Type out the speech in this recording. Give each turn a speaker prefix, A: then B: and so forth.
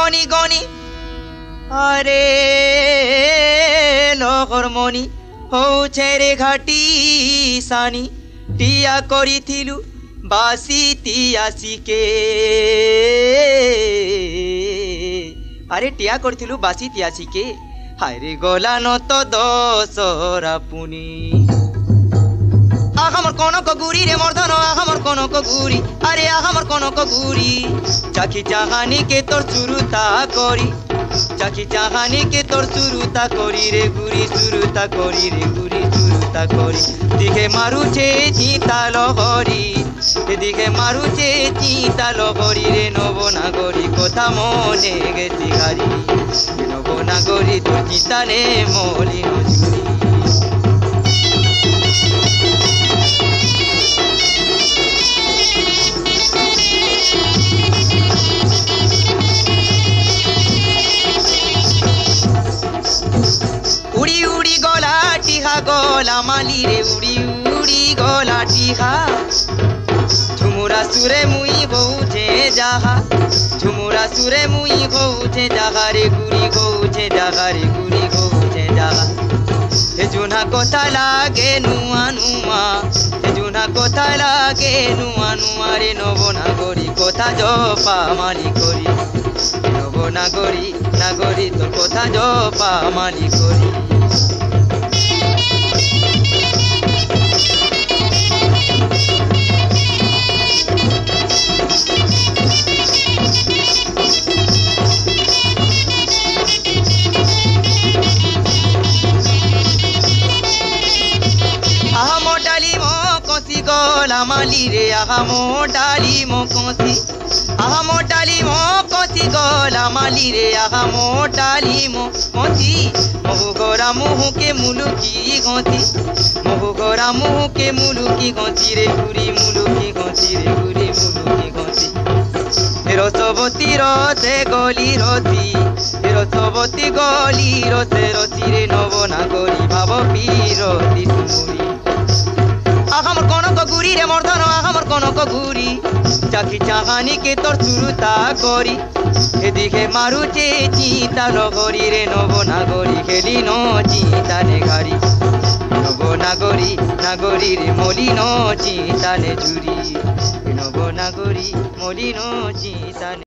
A: গনি গনি আরে লহরমণি হউছে রে ঘাটি সানি টিয়া করিথিলু বাসি তিয়াসিকে আরে টিয়া করিথিলু বাসি তিয়াসিকে হায়রে গলা নত দশরা পুনি আহামর কনক গুরি রে মর্ধন আহামর কনক গুরি আরে আহামর কনক গুরি চাকি চাহানি কে তোর সুরুতা করি চাকি চাহানি কে তোর সুরুতা করি রে গুরি সুরুতা করি রে গুরি সুরুতা করি দিকে মারুছে চিতা লহরি এদিকে মারুছে চিতা লহরি রে নবনাগরি কথা মনে গেছি গারি নবনাগরি তোর চিতা নে মলিন চুরি উড়ি উড়ি গলা টিহা গলা মালি রে উড়ি উড়ি গলা টিহা ঝুমুরা সুরে মুই গৌছে যাহা ঝুমুরা সুরে মুই গৌছে যাহা রে গুরি গৌছে যাহা রে গুরি গৌছে যাহা এ জুনা কথা লাগে নুয়া নুয়া এ জুনা কথা লাগে নুয়া নুয়া রে নবনাগরি কথা জপা মালি করি নবনাগরি নাগরি তোর কথা জপা মালি করি আহামো ডালিমো কষি গলা মালি রে আহামো ডালিমো কষি আহামো ডালিমো কষি গলা মালি রে আহামো ডালিমো কষি মহু গরা মুহুকে মুলুকি গতি মহু গরা মুহুকে মুলুকি গতি রে গুরি মুলুকি গতি রে গুরি মুলুকি গতি রসবতী রথে গলি রথি রসবতী গলি রথে রথি রে নবনাগরি ভাব বিরতি সুমুরি আহামর কনক গুরি রে মর্ধন আহামর কনক গুরি চাকি চাহানি কে তোর সুরুতা করি এদিকে মারুছে চিতা লগরি রে নবনাগরি খেলি ন চিতা নে ঘারি নবনাগরি নাগরি রে মলিন চিতা নে ঝুরি নবনাগরি মলিন চিতা